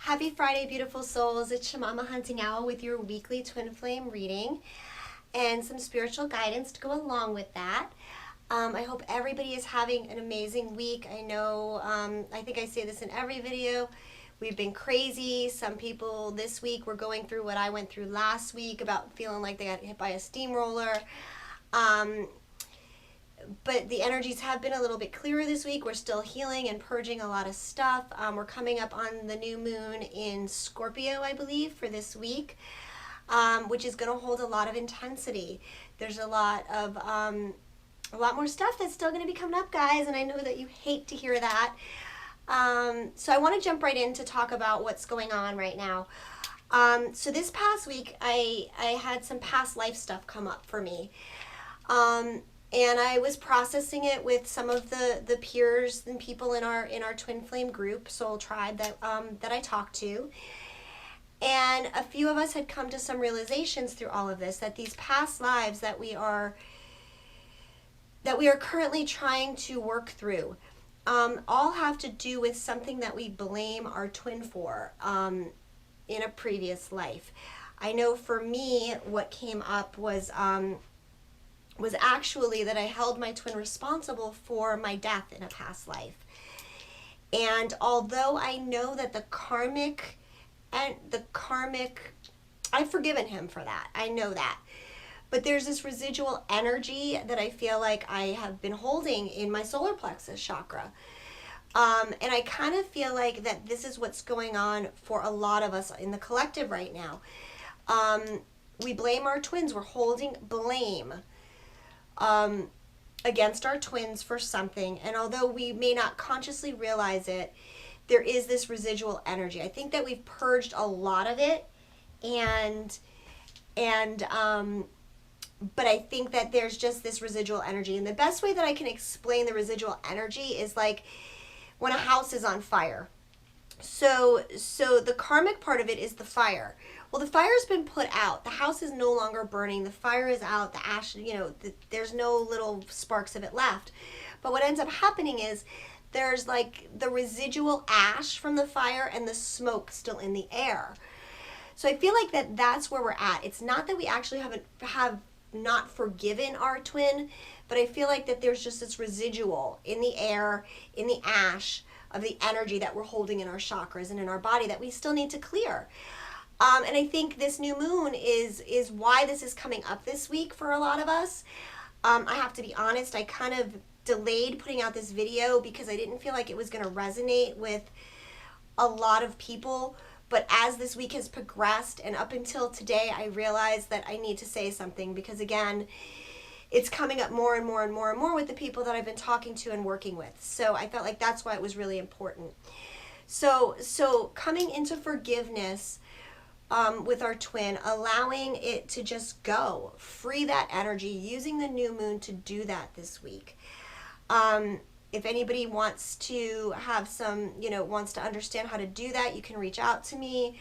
Happy Friday, beautiful souls. It's Shamama Hunting Owl with your weekly twin flame reading and some spiritual guidance to go along with that. I hope everybody is having an amazing week. I know, I think I say this in every video. We've been crazy. Some people this week were going through what I went through last week about feeling like they got hit by a steamroller. But the energies have been a little bit clearer this week. We're still healing and purging a lot of stuff. We're coming up on the new moon in Scorpio, I believe, for this week, which is going to hold a lot of intensity. There's a lot more stuff that's still going to be coming up, guys, and I know that you hate to hear that. So I want to jump right in to talk about what's going on right now. So this past week, I had some past life stuff come up for me. And I was processing it with some of the peers and people in our twin flame group, Soul Tribe, that I talked to. And a few of us had come to some realizations through all of this, that these past lives that we are currently trying to work through, all have to do with something that we blame our twin for in a previous life. I know for me, what came up was actually that I held my twin responsible for my death in a past life. And although I know that I've forgiven him for that. I know that. But there's this residual energy that I feel like I have been holding in my solar plexus chakra. And I kind of feel like that this is what's going on for a lot of us in the collective right now. We blame our twins. We're holding blame against our twins for something, and although we may not consciously realize it, there is this residual energy. I think that we've purged a lot of it, but I think that there's just this residual energy, and the best way that I can explain the residual energy is like when a house is on fire. So the karmic part of it is the fire. Well, the fire's been put out. The house is no longer burning. The fire is out. The ash, there's no little sparks of it left. But what ends up happening is there's like the residual ash from the fire and the smoke still in the air. So I feel like that's where we're at. It's not that we actually have not forgiven our twin, but I feel like that there's just this residual in the air, in the ash of the energy that we're holding in our chakras and in our body that we still need to clear. And I think this new moon is why this is coming up this week for a lot of us. I have to be honest, I kind of delayed putting out this video because I didn't feel like it was going to resonate with a lot of people. But as this week has progressed and up until today, I realized that I need to say something because, again, it's coming up more and more and more and more with the people that I've been talking to and working with. So I felt like that's why it was really important. So coming into forgiveness with our twin, allowing it to just go, free that energy, using the new moon to do that this week. If anybody wants to have wants to understand how to do that, you can reach out to me.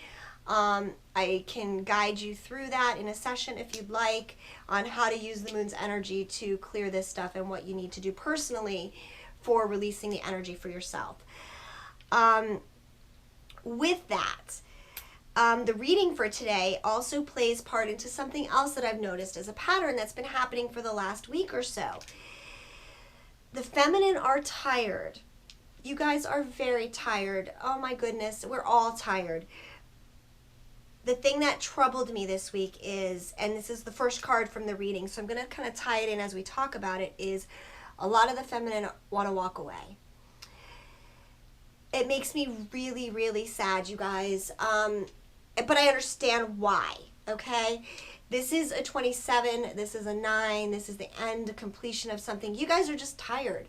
I can guide you through that in a session if you'd like on how to use the moon's energy to clear this stuff and what you need to do personally for releasing the energy for yourself. With that, the reading for today also plays part into something else that I've noticed as a pattern that's been happening for the last week or so. The feminine are tired. You guys are very tired. Oh my goodness, we're all tired. The thing that troubled me this week is, and this is the first card from the reading, so I'm going to kind of tie it in as we talk about it, is a lot of the feminine want to walk away. It makes me really, really sad, you guys. But I understand why, okay? This is a 27, this is a 9, this is the end, completion of something. You guys are just tired.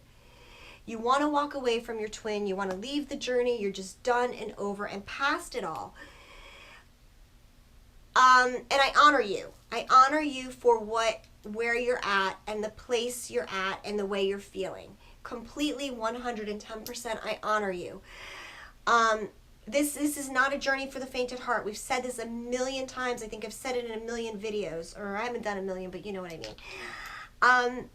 You want to walk away from your twin. You want to leave the journey. You're just done and over and past it all. And I honor you. I honor you for where you're at and the place you're at and the way you're feeling. Completely 110%, I honor you. This is not a journey for the faint at heart. We've said this a million times. I think I've said it in a million videos, or I haven't done a million, but you know what I mean.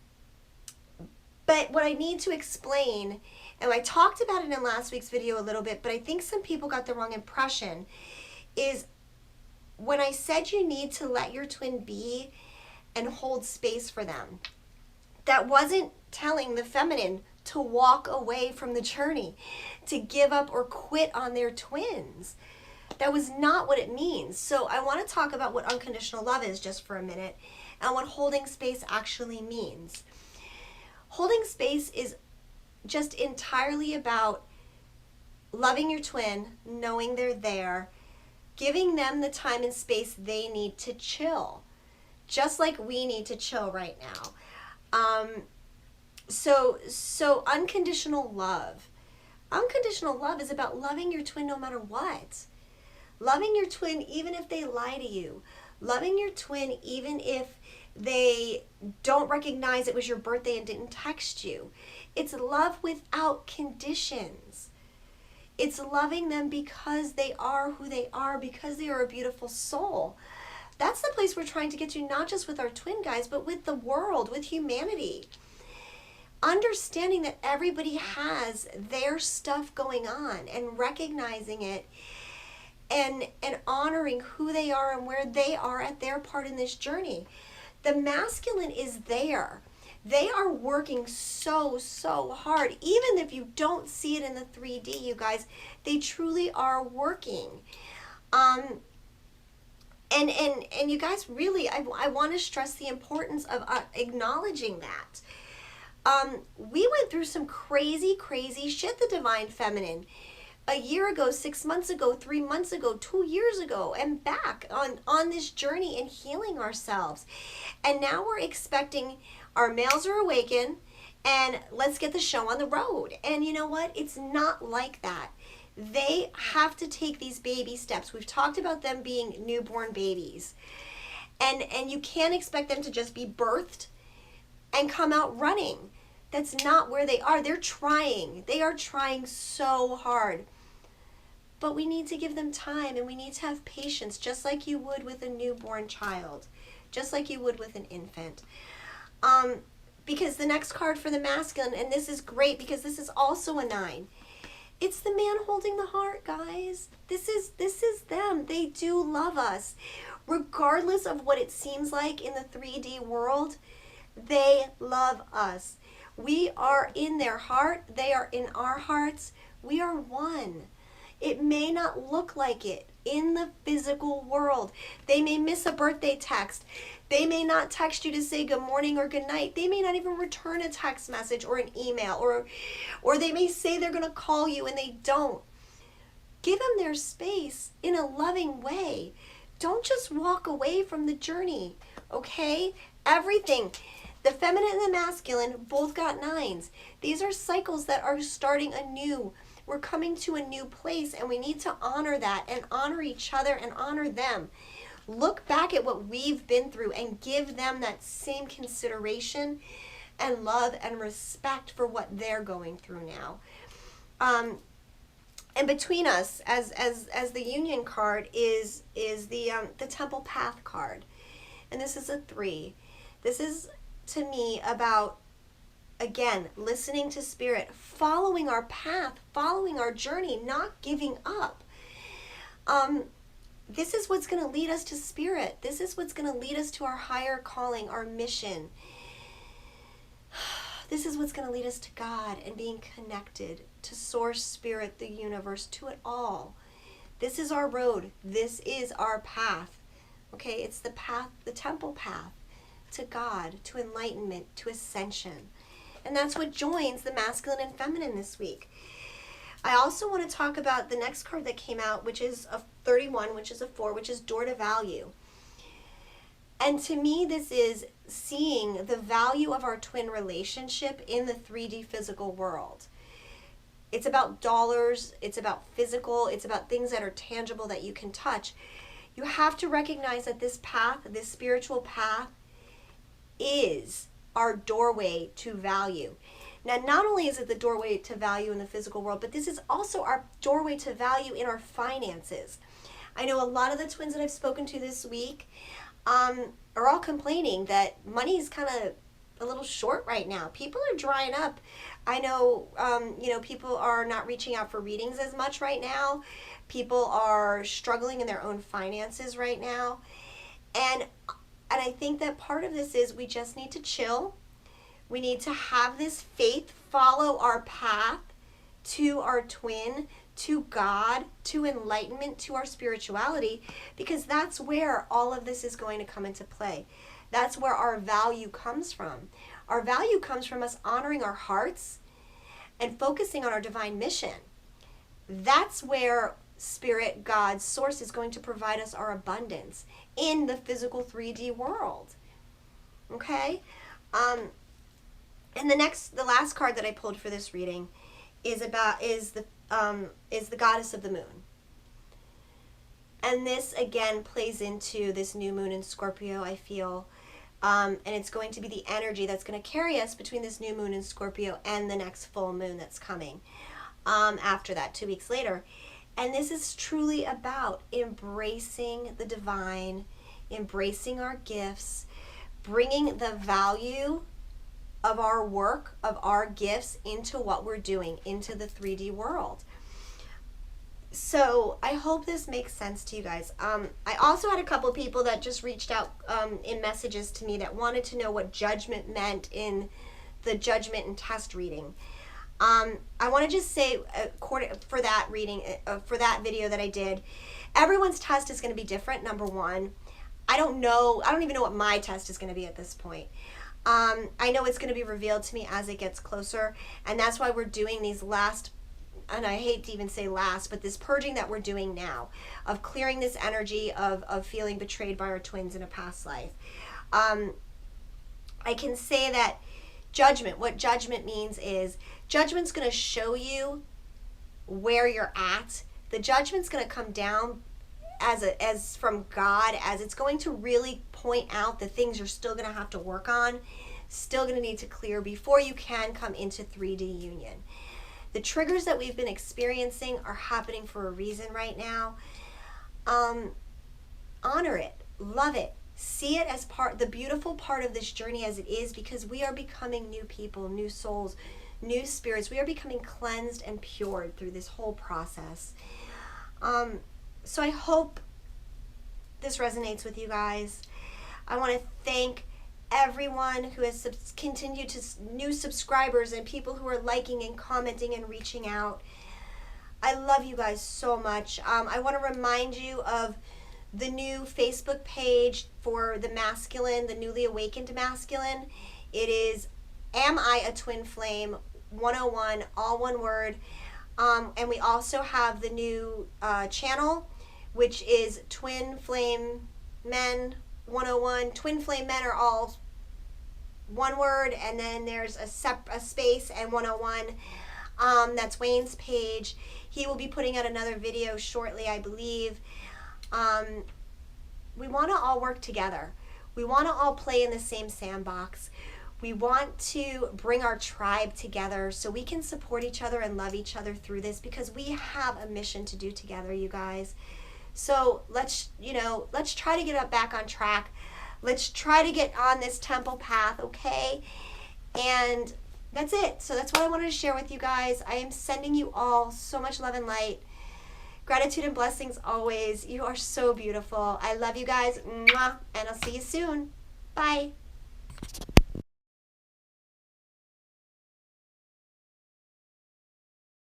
But what I need to explain, and I talked about it in last week's video a little bit, but I think some people got the wrong impression, is when I said you need to let your twin be and hold space for them, that wasn't telling the feminine to walk away from the journey, to give up or quit on their twins. That was not what it means. So I want to talk about what unconditional love is just for a minute and what holding space actually means. Holding space is just entirely about loving your twin, knowing they're there, giving them the time and space they need to chill, just like we need to chill right now. So unconditional love. Unconditional love is about loving your twin no matter what. Loving your twin even if they lie to you. Loving your twin even if they don't recognize it was your birthday and didn't text you. It's love without conditions. It's loving them because they are who they are, because they are a beautiful soul. That's the place we're trying to get to, not just with our twin guys, but with the world, with humanity. Understanding that everybody has their stuff going on and recognizing it and honoring who they are and where they are at their part in this journey. The masculine is there. They are working so hard. Even if you don't see it in the 3D, you guys, they truly are working. And you guys, really, I want to stress the importance of acknowledging that. We went through some crazy shit, the divine feminine, a year ago, 6 months ago, 3 months ago, 2 years ago, and back on this journey and healing ourselves. And now we're expecting our males are awakened and let's get the show on the road. And you know what? It's not like that. They have to take these baby steps. We've talked about them being newborn babies. And you can't expect them to just be birthed and come out running. That's not where they are. They're trying. They are trying so hard. But we need to give them time and we need to have patience, just like you would with a newborn child, just like you would with an infant. Because the next card for the masculine, and this is great because this is also a 9. It's the man holding the heart, guys. This is them. They do love us. Regardless of what it seems like in the 3D world, they love us. We are in their heart. They are in our hearts. We are one. It may not look like it in the physical world. They may miss a birthday text. They may not text you to say good morning or good night. They may not even return a text message or an email, or they may say they're going to call you and they don't. Give them their space in a loving way. Don't just walk away from the journey, okay? Everything. The feminine and the masculine both got 9s. These are cycles that are starting anew. We're coming to a new place and we need to honor that and honor each other and honor them. Look back at what we've been through and give them that same consideration and love and respect for what they're going through now. And between us, as the union card is the temple path card. And this is a 3. This is, to me, about, again, listening to spirit, following our path, following our journey, not giving up. This is what's going to lead us to spirit. This is what's going to lead us to our higher calling, our mission. This is what's going to lead us to God and being connected to source, spirit, the universe, to it all. This is our road. This is our path. Okay, it's the path, the temple path to God, to enlightenment, to ascension. And that's what joins the masculine and feminine this week. I also want to talk about the next card that came out, which is a 31, which is a 4, which is door to value. And to me, this is seeing the value of our twin relationship in the 3D physical world. It's about dollars, it's about physical, it's about things that are tangible that you can touch. You have to recognize that this path, this spiritual path, is our doorway to value. Now, not only is it the doorway to value in the physical world, but this is also our doorway to value in our finances. I know a lot of the twins that I've spoken to this week are all complaining that money is kind of a little short right now. People are drying up. I know, people are not reaching out for readings as much right now. People are struggling in their own finances right now. And I think that part of this is we just need to chill. We need to have this faith follow our path to our twin, to God, to enlightenment, to our spirituality, because that's where all of this is going to come into play. That's where our value comes from. Our value comes from us honoring our hearts and focusing on our divine mission. That's where Spirit, God, Source is going to provide us our abundance in the physical 3D world. Okay? And the last card that I pulled for this reading is the goddess of the moon. And this again plays into this new moon in Scorpio, I feel. And it's going to be the energy that's going to carry us between this new moon in Scorpio and the next full moon that's coming after that, 2 weeks later. And this is truly about embracing the divine, embracing our gifts, bringing the value of our work, of our gifts into what we're doing, into the 3D world. So I hope this makes sense to you guys. I also had a couple of people that just reached out in messages to me that wanted to know what judgment meant in the judgment and test reading. I want to just say, for that reading, for that video that I did, everyone's test is going to be different, number one. I don't even know what my test is going to be at this point. I know it's going to be revealed to me as it gets closer, and that's why we're doing these last, and I hate to even say last, but this purging that we're doing now, of clearing this energy of feeling betrayed by our twins in a past life. I can say that judgment, what judgment means is, judgment's going to show where you're at. The judgment's going to come down as from God, as it's going to really point out the things you're still going to have to work on, still going to need to clear before you can come into 3D union. The triggers that we've been experiencing are happening for a reason right now. Honor it, love it, see it as the beautiful part of this journey as it is, because we are becoming new people, new souls, new spirits. We are becoming cleansed and pured through this whole process. So I hope this resonates with you guys. I want to thank everyone who has continued to new subscribers and people who are liking and commenting and reaching out. I love you guys so much. I want to remind you of the new Facebook page for the masculine, the newly awakened masculine. It is Am I a Twin Flame 101, all one word. And we also have the new channel, which is Twin Flame Men 101. Twin Flame Men are all one word, and then there's a space and 101. That's Wayne's page. He will be putting out another video shortly, I believe. We want to all work together. We want to all play in the same sandbox. We want to bring our tribe together so we can support each other and love each other through this, because we have a mission to do together, you guys. So let's try to get back on track. Let's try to get on this temple path, okay? And that's it. So that's what I wanted to share with you guys. I am sending you all so much love and light. Gratitude and blessings always. You are so beautiful. I love you guys. Mwah. And I'll see you soon. Bye.